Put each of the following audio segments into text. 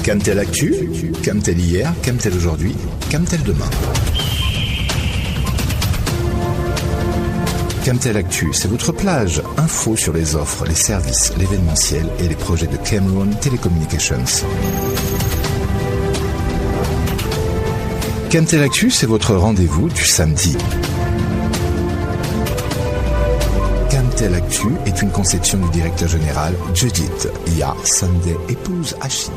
Camtel Actu, Camtel hier, Camtel aujourd'hui, Camtel demain. Camtel Actu, c'est votre plage. Info sur les offres, les services, l'événementiel et les projets de Cameroon Telecommunications. Camtel Actu, c'est votre rendez-vous du samedi. Camtel Actu est une conception du directeur général Judith Ya Sunday, épouse Achidi.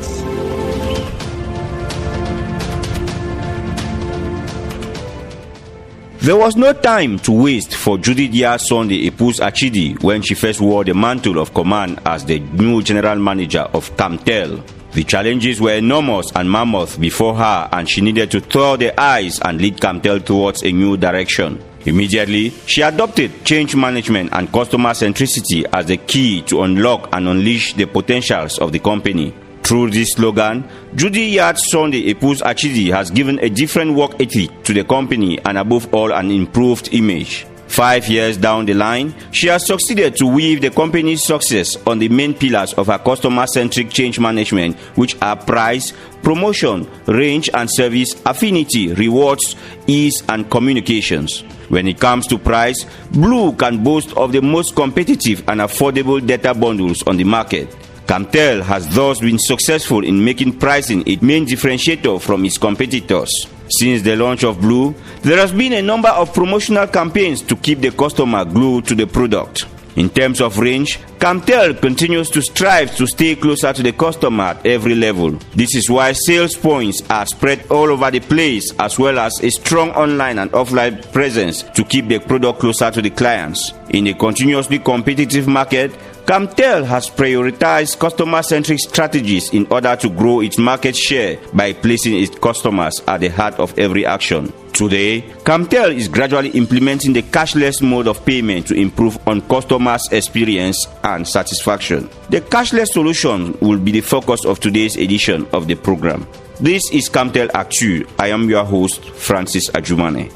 There was no time to waste for Judith Ya Sunday Epus Achidi when she first wore the mantle of command as the new general manager of Camtel. The challenges were enormous and mammoth before her, and she needed to thaw the ice and lead Camtel towards a new direction. Immediately, she adopted change management and customer centricity as the key to unlock and unleash the potentials of the company. Through this slogan, Judy Ya Sunday Epus Achidi has given a different work ethic to the company and above all an improved image. 5 years down the line, she has succeeded to weave the company's success on the main pillars of her customer-centric change management, which are price, promotion, range and service, affinity, rewards, ease and communications. When it comes to price, Blue can boast of the most competitive and affordable data bundles on the market. Camtel has thus been successful in making pricing its main differentiator from its competitors. Since the launch of Blue, there has been a number of promotional campaigns to keep the customer glued to the product. In terms of range, Camtel continues to strive to stay closer to the customer at every level. This is why sales points are spread all over the place, as well as a strong online and offline presence to keep the product closer to the clients. In a continuously competitive market, Camtel has prioritized customer-centric strategies in order to grow its market share by placing its customers at the heart of every action. Today, Camtel is gradually implementing the cashless mode of payment to improve on customers' experience and satisfaction. The cashless solution will be the focus of today's edition of the program. This is Camtel Actu. I am your host, Francis Adjumane.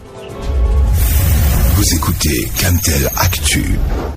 Vous écoutez Camtel Actu.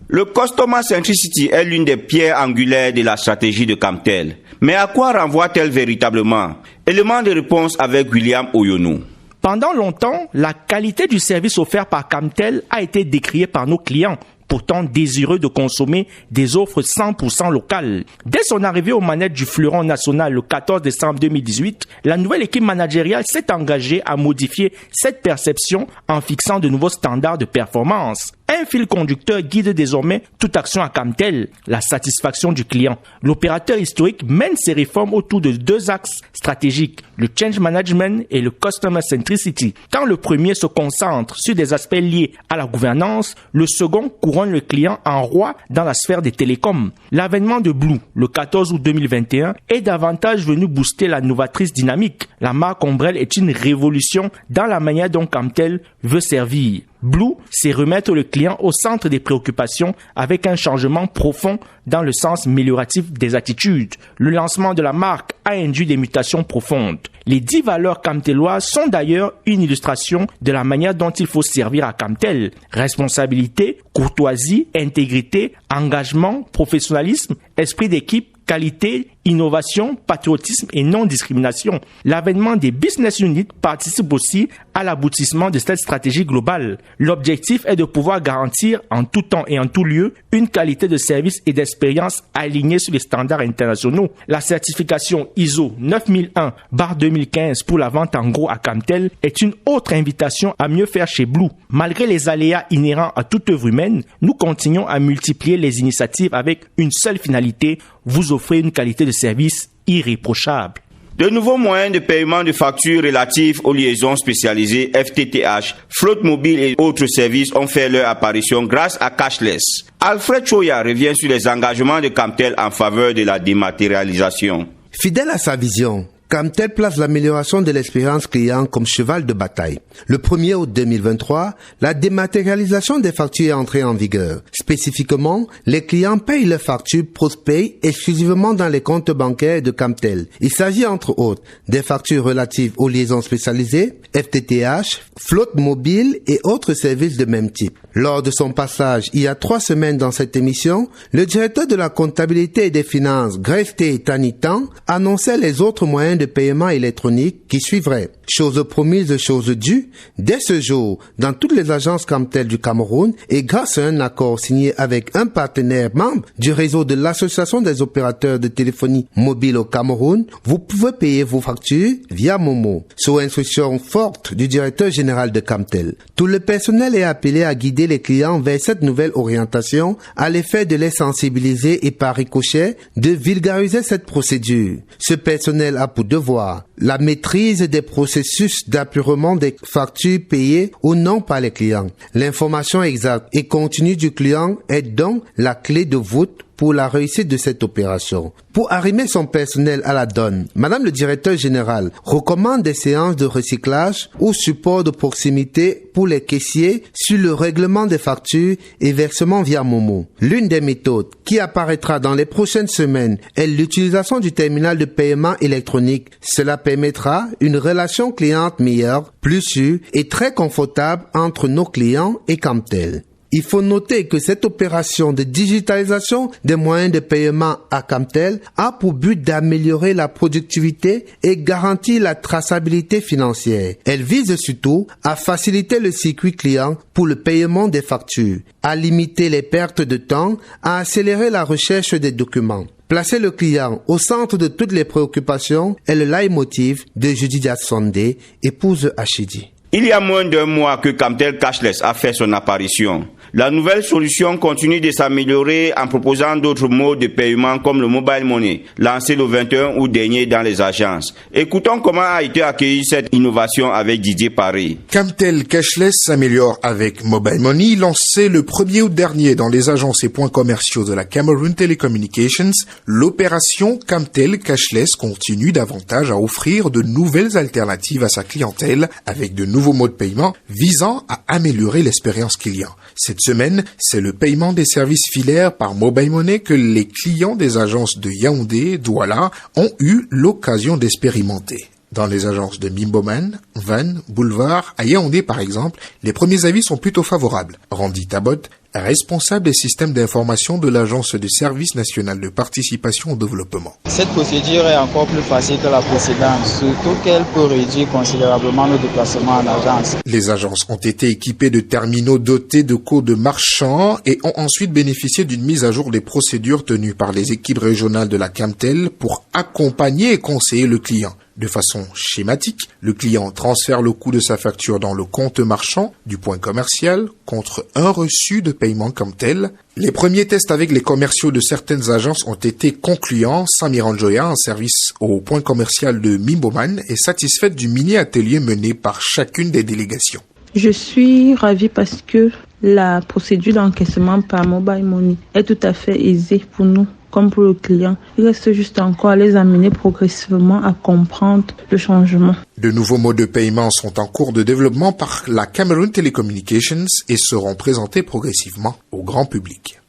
Le customer centricity est l'une des pierres angulaires de la stratégie de Camtel. Mais à quoi renvoie-t-elle véritablement? Élément de réponse avec William Oyonou. Pendant longtemps, la qualité du service offert par Camtel a été décriée par nos clients, pourtant désireux de consommer des offres 100% locales. Dès son arrivée aux manettes du fleuron national le 14 décembre 2018, la nouvelle équipe managériale s'est engagée à modifier cette perception en fixant de nouveaux standards de performance. Un fil conducteur guide désormais toute action à Camtel, la satisfaction du client. L'opérateur historique mène ses réformes autour de 2 axes stratégiques, le change management et le customer centricity. Quand le premier se concentre sur des aspects liés à la gouvernance, le second couronne le client en roi dans la sphère des télécoms. L'avènement de Blue, le 14 août 2021, est davantage venu booster la novatrice dynamique. La marque ombrelle est une révolution dans la manière dont Camtel veut servir. Blue, c'est remettre le client au centre des préoccupations avec un changement profond dans le sens amélioratif des attitudes. Le lancement de la marque a induit des mutations profondes. Les 10 valeurs camteloises sont d'ailleurs une illustration de la manière dont il faut servir à Camtel. Responsabilité, courtoisie, intégrité, engagement, professionnalisme, esprit d'équipe, qualité, innovation, patriotisme et non-discrimination. L'avènement des business units participe aussi à l'aboutissement de cette stratégie globale. L'objectif est de pouvoir garantir en tout temps et en tout lieu une qualité de service et d'expérience alignée sur les standards internationaux. La certification ISO 9001/2015 pour la vente en gros à Camtel est une autre invitation à mieux faire chez Blue. Malgré les aléas inhérents à toute œuvre humaine, nous continuons à multiplier les initiatives avec une seule finalité, vous offrir une qualité de service irréprochable. De nouveaux moyens de paiement de factures relatifs aux liaisons spécialisées FTTH, flotte mobile et autres services ont fait leur apparition grâce à Cashless. Alfred Choya revient sur les engagements de Camtel en faveur de la dématérialisation. Fidèle à sa vision, Camtel place l'amélioration de l'expérience client comme cheval de bataille. Le 1er août 2023, la dématérialisation des factures est entrée en vigueur. Spécifiquement, les clients payent leurs factures PostPay exclusivement dans les comptes bancaires de Camtel. Il s'agit entre autres des factures relatives aux liaisons spécialisées, FTTH, flotte mobile et autres services de même type. Lors de son passage il y a 3 semaines dans cette émission, le directeur de la comptabilité et des finances, Grefté Tanitan, annonçait les autres moyens de paiement électronique qui suivraient. Chose promise, chose due, dès ce jour, dans toutes les agences Camtel du Cameroun et grâce à un accord signé avec un partenaire membre du réseau de l'Association des opérateurs de téléphonie mobile au Cameroun, vous pouvez payer vos factures via Momo, sous instruction forte du directeur général de Camtel. Tout le personnel est appelé à guider les clients vers cette nouvelle orientation à l'effet de les sensibiliser et par ricochet de vulgariser cette procédure. Ce personnel a pour devoir la maîtrise des processus d'appurement des factures payées ou non par les clients. L'information exacte et continue du client est donc la clé de voûte pour la réussite de cette opération. Pour arrimer son personnel à la donne, Madame le directeur général recommande des séances de recyclage ou support de proximité pour les caissiers sur le règlement des factures et versements via Momo. L'une des méthodes qui apparaîtra dans les prochaines semaines est l'utilisation du terminal de paiement électronique. Cela permettra une relation cliente meilleure, plus sûre et très confortable entre nos clients et Camtel. Il faut noter que cette opération de digitalisation des moyens de paiement à Camtel a pour but d'améliorer la productivité et garantir la traçabilité financière. Elle vise surtout à faciliter le circuit client pour le paiement des factures, à limiter les pertes de temps, à accélérer la recherche des documents. Placer le client au centre de toutes les préoccupations est le leitmotiv de Judith Sondé, épouse Achidi. Il y a moins d'un mois que Camtel Cashless a fait son apparition. La nouvelle solution continue de s'améliorer en proposant d'autres modes de paiement comme le mobile money, lancé le 21 août dernier dans les agences. Écoutons comment a été accueillie cette innovation avec Didier Paris. Camtel Cashless s'améliore avec mobile money, lancé le 1er août dernier dans les agences et points commerciaux de la Cameroon Telecommunications. L'opération Camtel Cashless continue davantage à offrir de nouvelles alternatives à sa clientèle avec de nouveaux modes de paiement visant à améliorer l'expérience client. Cette semaine, c'est le paiement des services filaires par mobile money que les clients des agences de Yaoundé, Douala ont eu l'occasion d'expérimenter. Dans les agences de Mimboman, Van, Boulevard, à Yaoundé par exemple, les premiers avis sont plutôt favorables. Randy Tabot, responsable des systèmes d'information de l'Agence de service national de participation au développement. Cette procédure est encore plus facile que la précédente, surtout qu'elle peut réduire considérablement nos déplacements en agence. Les agences ont été équipées de terminaux dotés de codes marchands et ont ensuite bénéficié d'une mise à jour des procédures tenues par les équipes régionales de la Camtel pour accompagner et conseiller le client. De façon schématique, le client transfère le coût de sa facture dans le compte marchand du point commercial contre un reçu de paiement Camtel. Les premiers tests avec les commerciaux de certaines agences ont été concluants. Samir Njoya, en service au point commercial de Mimboman, est satisfaite du mini-atelier mené par chacune des délégations. Je suis ravie parce que la procédure d'encaissement par mobile money est tout à fait aisée pour nous comme pour le client. Il reste juste encore à les amener progressivement à comprendre le changement. De nouveaux modes de paiement sont en cours de développement par la Cameroon Telecommunications et seront présentés progressivement au grand public.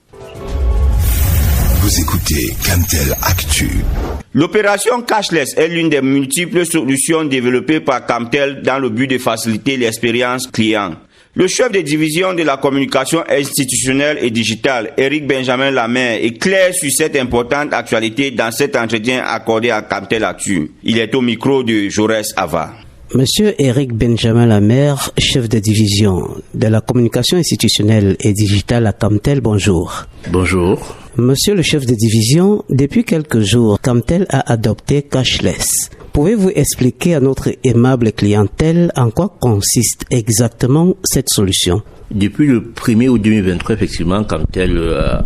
Vous écoutez Camtel Actu. L'opération Cashless est l'une des multiples solutions développées par Camtel dans le but de faciliter l'expérience client. Le chef de division de la communication institutionnelle et digitale, Éric Benjamin Lamère, est clair sur cette importante actualité dans cet entretien accordé à Camtel Actu. Il est au micro de Jaurès Ava. Monsieur Éric Benjamin Lamère, chef de division de la communication institutionnelle et digitale à Camtel, bonjour. Bonjour. Monsieur le chef de division, depuis quelques jours, Camtel a adopté Cashless. Pouvez-vous expliquer à notre aimable clientèle en quoi consiste exactement cette solution? Depuis le 1er août 2023, effectivement, Camtel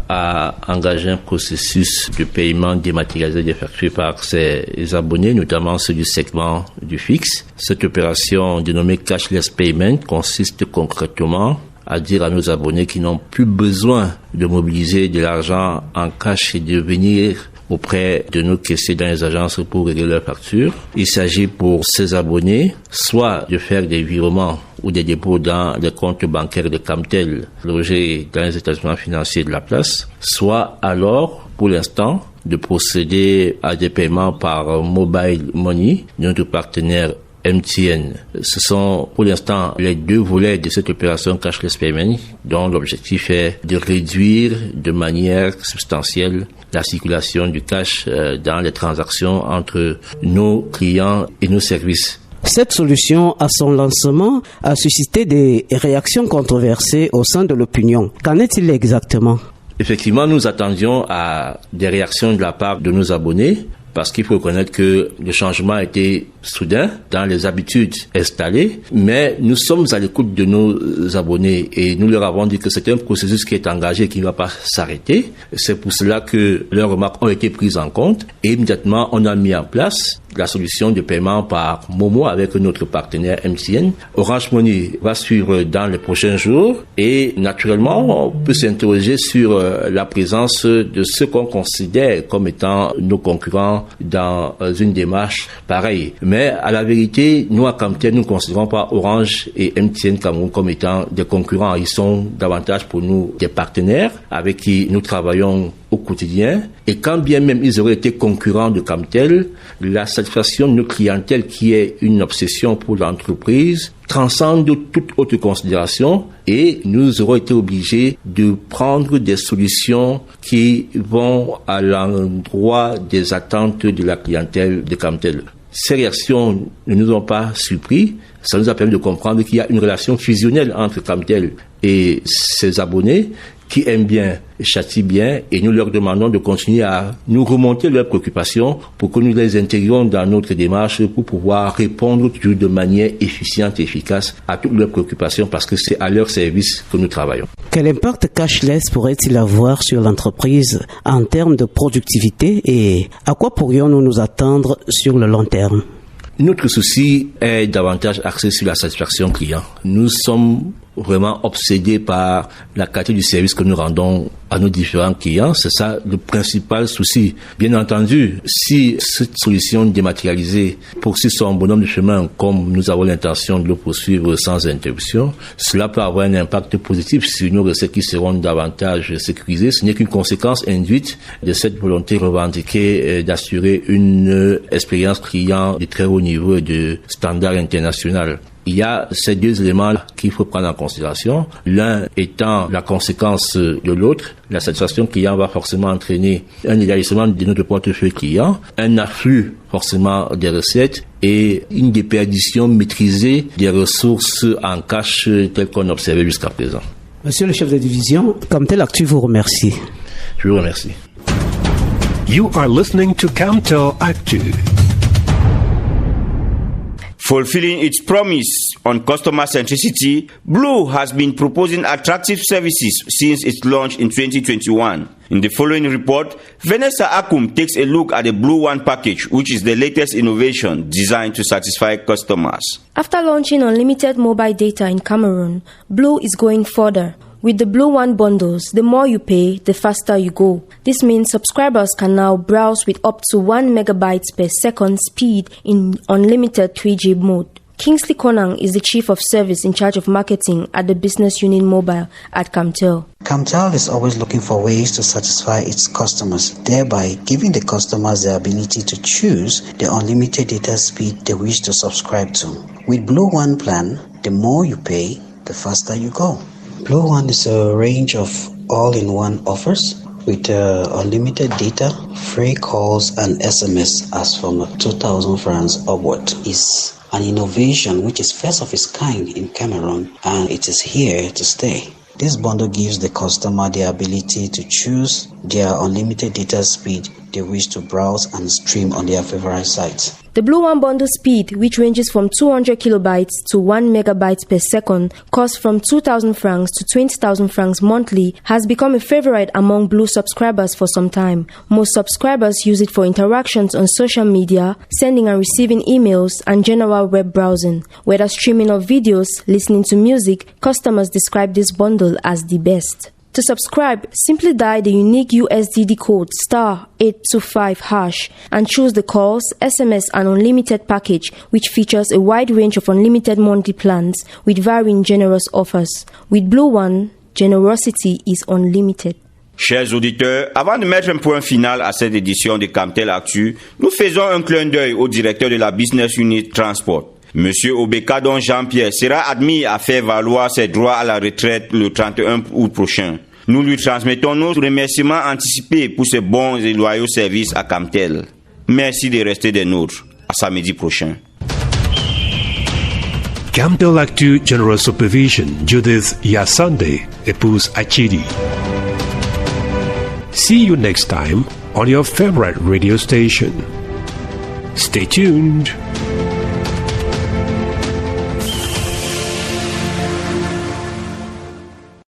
a engagé un processus de paiement dématérialisé des factures par ses abonnés, notamment ceux du segment du fixe. Cette opération dénommée Cashless Payment consiste concrètement à dire à nos abonnés qui n'ont plus besoin de mobiliser de l'argent en cash et de venir auprès de nos caissiers dans les agences pour régler leurs factures. Il s'agit pour ces abonnés soit de faire des virements ou des dépôts dans les comptes bancaires de Camtel logés dans les établissements financiers de la place, soit alors, pour l'instant, de procéder à des paiements par mobile money, notre partenaire MTN. Ce sont pour l'instant les deux volets de cette opération cashless payment dont l'objectif est de réduire de manière substantielle la circulation du cash dans les transactions entre nos clients et nos services. Cette solution, à son lancement, a suscité des réactions controversées au sein de l'opinion. Qu'en est-il exactement? Effectivement, nous attendions à des réactions de la part de nos abonnés parce qu'il faut reconnaître que le changement a été soudain dans les habitudes installées, mais nous sommes à l'écoute de nos abonnés et nous leur avons dit que c'est un processus qui est engagé et qui ne va pas s'arrêter. C'est pour cela que leurs remarques ont été prises en compte et immédiatement on a mis en place la solution de paiement par Momo avec notre partenaire MTN. Orange Money va suivre dans les prochains jours et naturellement on peut s'interroger sur la présence de ce qu'on considère comme étant nos concurrents dans une démarche pareille. Mais à la vérité, nous à Camtel, nous ne considérons pas Orange et MTN Cameroun comme étant des concurrents. Ils sont davantage pour nous des partenaires avec qui nous travaillons au quotidien. Et quand bien même ils auraient été concurrents de Camtel, la satisfaction de nos clientèles, qui est une obsession pour l'entreprise, transcende toute autre considération et nous aurons été obligés de prendre des solutions qui vont à l'endroit des attentes de la clientèle de Camtel. Ces réactions ne nous ont pas surpris. Ça nous a permis de comprendre qu'il y a une relation fusionnelle entre Camtel et ses abonnés qui aiment bien et châtient bien, et nous leur demandons de continuer à nous remonter leurs préoccupations pour que nous les intégrions dans notre démarche pour pouvoir répondre toujours de manière efficiente et efficace à toutes leurs préoccupations parce que c'est à leur service que nous travaillons. Quel impact cashless pourrait-il avoir sur l'entreprise en termes de productivité et à quoi pourrions-nous nous attendre sur le long terme? Notre souci est davantage axé sur la satisfaction client. Nous sommes vraiment obsédés par la qualité du service que nous rendons à nos différents clients. C'est ça le principal souci. Bien entendu, si cette solution dématérialisée poursuit son bonhomme de chemin comme nous avons l'intention de le poursuivre sans interruption, cela peut avoir un impact positif sur nos recettes qui seront davantage sécurisées. Ce n'est qu'une conséquence induite de cette volonté revendiquée d'assurer une expérience client de très haut niveau et de standard international. Il y a ces deux éléments qu'il faut prendre en considération. L'un étant la conséquence de l'autre. La satisfaction client va forcément entraîner un élargissement de notre portefeuille client, un afflux forcément des recettes et une déperdition maîtrisée des ressources en cash telles qu'on observait jusqu'à présent. Monsieur le chef de division, Camtel Actu vous remercie. Je vous remercie. You are listening to Camtel Actu. Fulfilling its promise on customer centricity, Blue has been proposing attractive services since its launch in 2021. In the following report, Vanessa Akum takes a look at the Blue One package, which is the latest innovation designed to satisfy customers. After launching unlimited mobile data in Cameroon, Blue is going further. With the Blue One bundles, the more you pay, the faster you go. This means subscribers can now browse with up to 1 megabytes per second speed in unlimited 3G mode. Kingsley Konang is the Chief of Service in charge of marketing at the Business Unit Mobile at Camtel. Camtel is always looking for ways to satisfy its customers, thereby giving the customers the ability to choose the unlimited data speed they wish to subscribe to. With Blue One plan, the more you pay, the faster you go. Blue One is a range of all-in-one offers with unlimited data, free calls and SMS as from 2,000 francs upward. It's an innovation which is first of its kind in Cameroon and it is here to stay. This bundle gives the customer the ability to choose their unlimited data speed they wish to browse and stream on their favorite sites. The Blue One bundle speed, which ranges from 200 kilobytes to 1 megabyte per second, costs from 2,000 francs to 20,000 francs monthly, has become a favorite among Blue subscribers for some time. Most subscribers use it for interactions on social media, sending and receiving emails, and general web browsing. Whether streaming of videos, listening to music, customers describe this bundle as the best. To subscribe, simply dial the unique USSD code *825# and choose the calls, SMS and unlimited package, which features a wide range of unlimited monthly plans with varying generous offers. With Blue One, generosity is unlimited. Chers auditeurs, avant de mettre un point final à cette édition de Camtel Actu, nous faisons un clin d'œil au directeur de la Business Unit Transport. Monsieur Obekadon Jean-Pierre sera admis à faire valoir ses droits à la retraite le 31 août prochain. Nous lui transmettons nos remerciements anticipés pour ses bons et loyaux services à Camtel. Merci de rester des nôtres. À samedi prochain. Camtel Actu General Supervision, Judith Yasande, épouse Achidi. See you next time on your favorite radio station. Stay tuned.